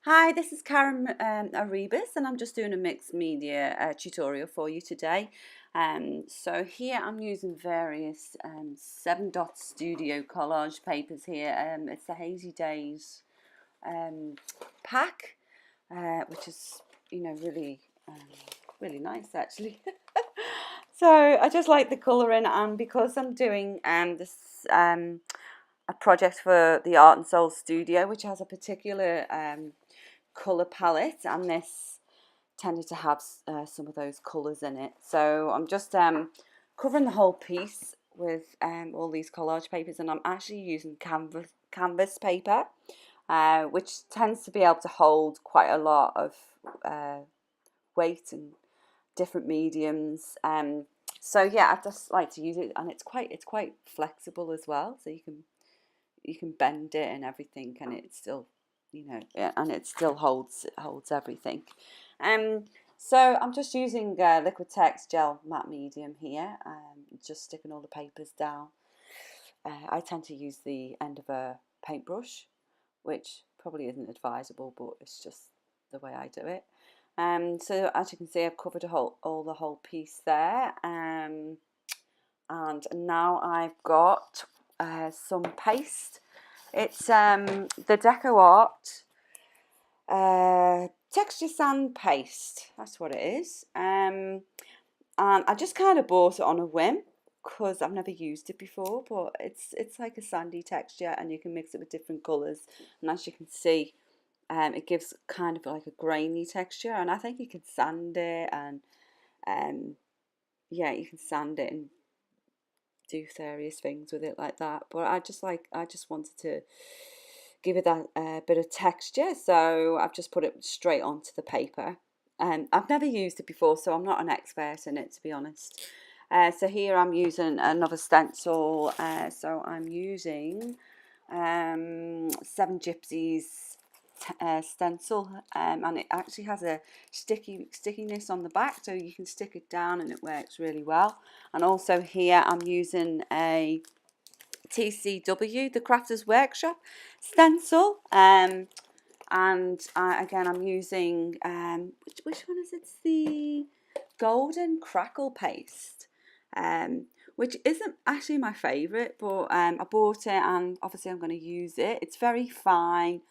Hi, this is Karen Arribas, and I'm just doing a mixed media tutorial for you today. So here I'm using various 7 Dot Studio collage papers here. It's the Hazy Days pack, which is really nice actually. So I just like the colouring, and because I'm doing this a project for the Art and Soul Studio, which has a particular colour palette, and this tended to have some of those colours in it. So I'm just covering the whole piece with all these collage papers, and I'm actually using canvas paper, which tends to be able to hold quite a lot of weight and different mediums. So yeah, I just like to use it, and it's quite flexible as well. So you can bend it and everything, and it still, and it still holds everything. So I'm just using Liquitex gel matte medium here, just sticking all the papers down. I tend to use the end of a paintbrush, which probably isn't advisable, but it's just the way I do it. So as you can see, I've covered the whole piece there, and now I've got some paste. It's the Deco Art texture sand paste. That's what it is. And I just kind of bought it on a whim because I've never used it before, but it's like a sandy texture, and you can mix it with different colours. And as you can see, it gives kind of like a grainy texture, and I think you can sand it, and yeah, you can sand it and do various things with it like that. But I just wanted to give it that bit of texture, so I've just put it straight onto the paper. I've never used it before, so I'm not an expert in it, to be honest. So here I'm using another stencil. So I'm using 7 Gypsies stencil, and it actually has a stickiness on the back, so you can stick it down and it works really well. And also here I'm using a TCW, the Crafters Workshop stencil, and again I'm using which one is it? It's the Golden Crackle paste, which isn't actually my favourite, but I bought it, and obviously I'm going to use it. It's very fine.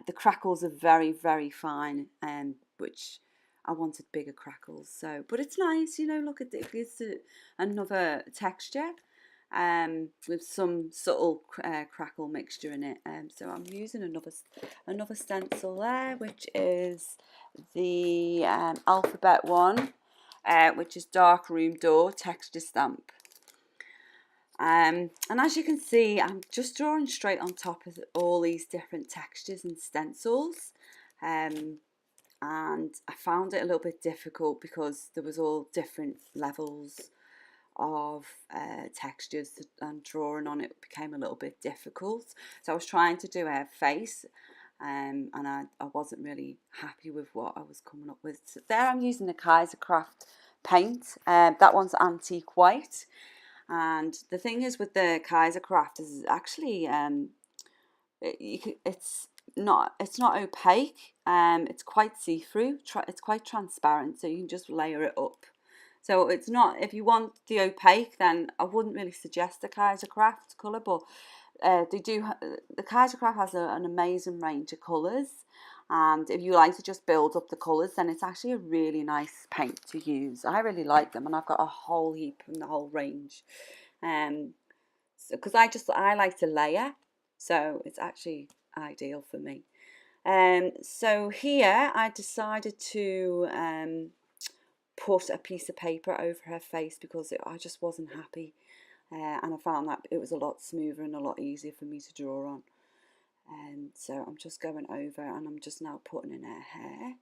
The crackles are very fine, which I wanted bigger crackles. So, but it's nice, look at it, gives it another texture, with some subtle crackle mixture in it. So I'm using another stencil there, which is the alphabet one, which is Dark Room Door texture stamp. And as you can see, I'm just drawing straight on top of all these different textures and stencils. And I found it a little bit difficult because there was all different levels of textures, and drawing on it became a little bit difficult. So I was trying to do her face, and I wasn't really happy with what I was coming up with. So there I'm using the Kaisercraft paint. That one's antique white. And the thing is with the Kaisercraft is actually it's not opaque. It's quite see-through. It's quite transparent, so you can just layer it up. So it's not, if you want the opaque, then I wouldn't really suggest the Kaisercraft colour, but the Kaisercraft has an amazing range of colours, and if you like to just build up the colours, then it's actually a really nice paint to use. I really like them, and I've got a whole heap from the whole range, so because I like to layer, so it's actually ideal for me. So here I decided to put a piece of paper over her face because I just wasn't happy, and I found that it was a lot smoother and a lot easier for me to draw on. So I'm just going over, and I'm just now putting in her hair.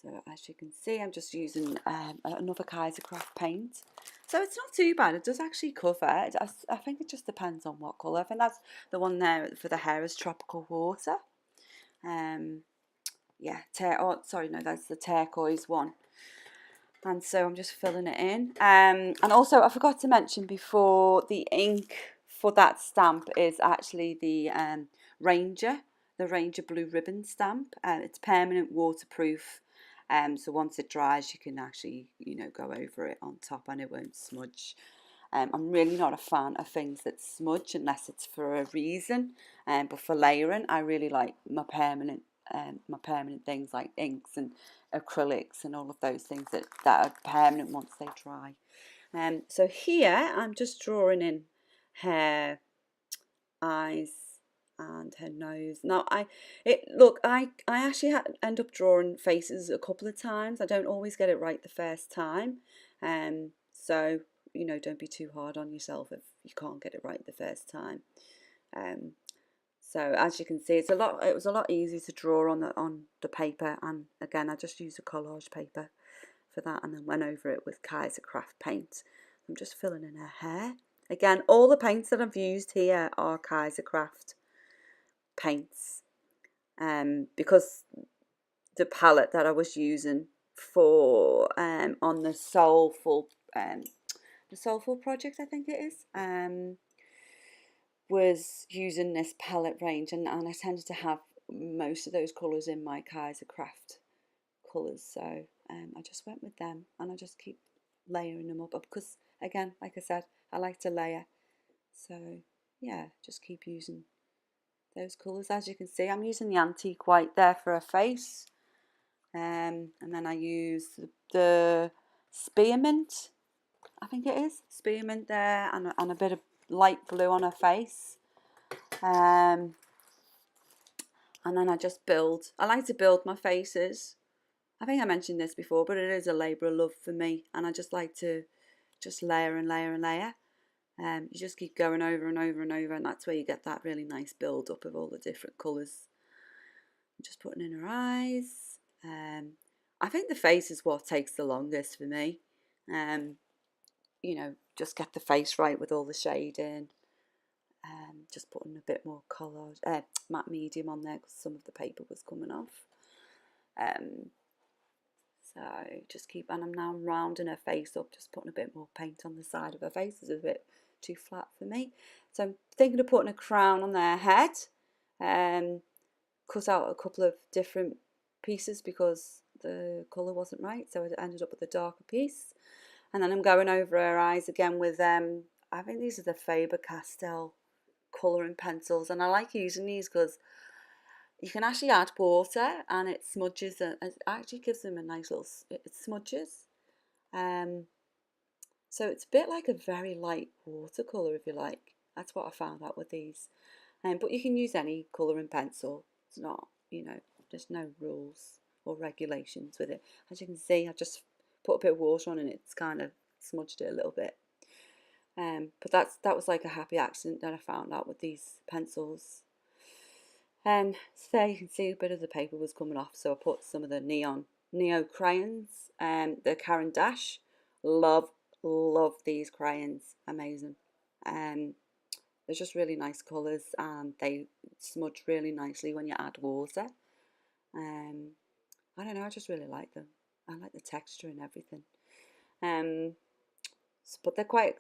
So as you can see, I'm just using another Kaisercraft paint. So it's not too bad. It does actually cover it. I think it just depends on what colour. I think that's the one there for the hair is Tropical Water. Yeah, sorry, no, that's the turquoise one. And so I'm just filling it in. And also I forgot to mention before, the ink for that stamp is actually the Ranger the Ranger Blue Ribbon stamp. It's permanent waterproof, so once it dries you can actually, you know, go over it on top and it won't smudge. I'm really not a fan of things that smudge unless it's for a reason, but for layering I really like my permanent things like inks and acrylics and all of those things that are permanent once they dry. So here I'm just drawing in her eyes and her nose. Now I actually end up drawing faces a couple of times. I don't always get it right the first time, so you know, don't be too hard on yourself if you can't get it right the first time. So as you can see, it was a lot easier to draw on the paper, and again I just used a collage paper for that and then went over it with Kaiser Craft paint. I'm just filling in her hair. Again, all the paints that I've used here are Kaiser Craft paints, because the palette that I was using for on the Soulful project, I think it is, was using this palette range, and I tended to have most of those colours in my Kaiser Craft colours, so I just went with them and I just keep layering them up because, again, like I said, I like to layer, so yeah, just keep using those colours. As you can see, I'm using the antique white there for a face, and then I use the spearmint, I think it is spearmint there, and a bit of light blue on her face, and then I just build. I like to build my faces. I think I mentioned this before, but it is a labour of love for me, and I just like to just layer and layer and layer. You just keep going over and over and over, and that's where you get that really nice build up of all the different colours. I'm just putting in her eyes. I think the face is what takes the longest for me. You know, just get the face right with all the shading. Just putting a bit more collage, matte medium on there because some of the paper was coming off. So just keep, and I'm now rounding her face up, just putting a bit more paint on the side of her face. It's a bit too flat for me. So I'm thinking of putting a crown on their head. Cut out a couple of different pieces because the colour wasn't right, so I ended up with a darker piece. And then I'm going over her eyes again with I think these are the Faber-Castell colouring pencils, and I like using these because you can actually add water and it smudges, and it actually gives them a nice little, it smudges. So it's a bit like a very light watercolour, if you like. That's what I found out with these. But you can use any colouring pencil. It's not, you know, there's no rules or regulations with it. As you can see, I just put a bit of water on and it's kind of smudged it a little bit. But that was like a happy accident that I found out with these pencils. So there you can see a bit of the paper was coming off, so I put some of the Neo crayons, the Caran d'Ache. Love these crayons, amazing. They're just really nice colours and they smudge really nicely when you add water. I don't know, I just really like them. I like the texture and everything. But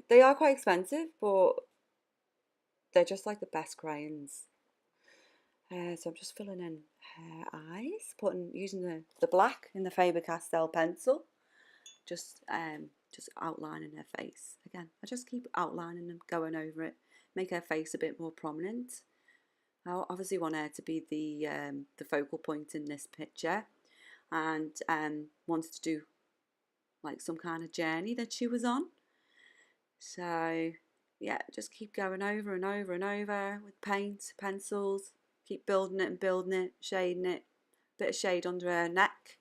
they are quite expensive, but they're just like the best crayons. So I'm just filling in her eyes, using the black in the Faber-Castell pencil, just outlining her face. Again, I just keep outlining and going over it, make her face a bit more prominent. I obviously want her to be the focal point in this picture, and wanted to do like some kind of journey that she was on. So yeah, just keep going over and over and over with paint, pencils, keep building it and building it, shading it, bit of shade under her neck.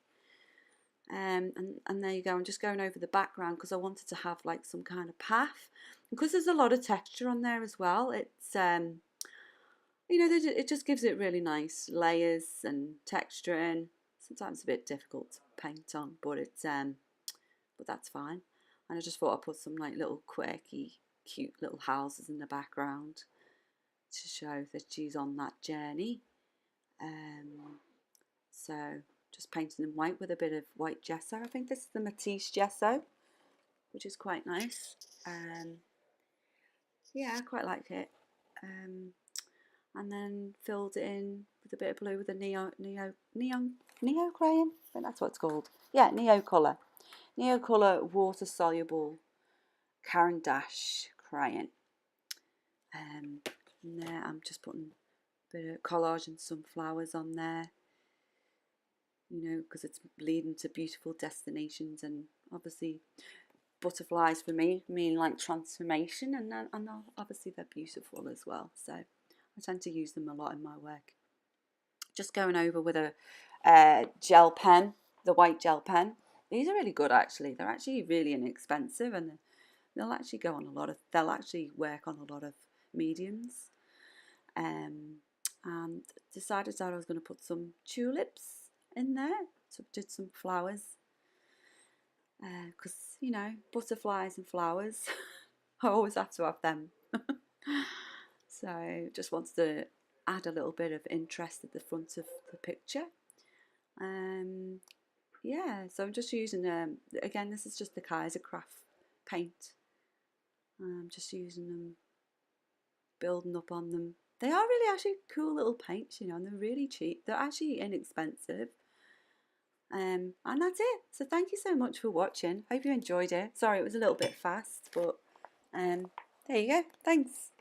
And there you go. I'm just going over the background because I wanted to have like some kind of path, because there's a lot of texture on there as well. It's you know, it just gives it really nice layers and texturing. Sometimes a bit difficult to paint on, but but that's fine. And I just thought I'd put some like little quirky, cute little houses in the background to show that she's on that journey. So just painting them white with a bit of white gesso. I think this is the Matisse gesso, which is quite nice. Yeah, I quite like it. and then filled it in with a bit of blue with a neo crayon. I think that's what it's called. Yeah, Neo Colour water soluble Caran d'Ache crayon. And there I'm just putting a bit of collage and some flowers on there, you know, because it's leading to beautiful destinations, and obviously butterflies for me mean like transformation, and obviously they're beautiful as well, so I tend to use them a lot in my work. Just going over with a gel pen, the white gel pen. These are really good actually. They're actually really inexpensive, and they'll actually go on a lot of, they'll actually work on a lot of mediums. And decided that I was going to put some tulips in there. So did some flowers, because you know, butterflies and flowers, I always have to have them. So just wants to add a little bit of interest at the front of the picture. Yeah, so I'm just using again, this is just the Kaiser Craft paint. I'm just using them, building up on them. They are really actually cool little paints, you know, and they're really cheap. They're actually inexpensive. And that's it. So thank you so much for watching. Hope you enjoyed it. Sorry, it was a little bit fast, but there you go. Thanks.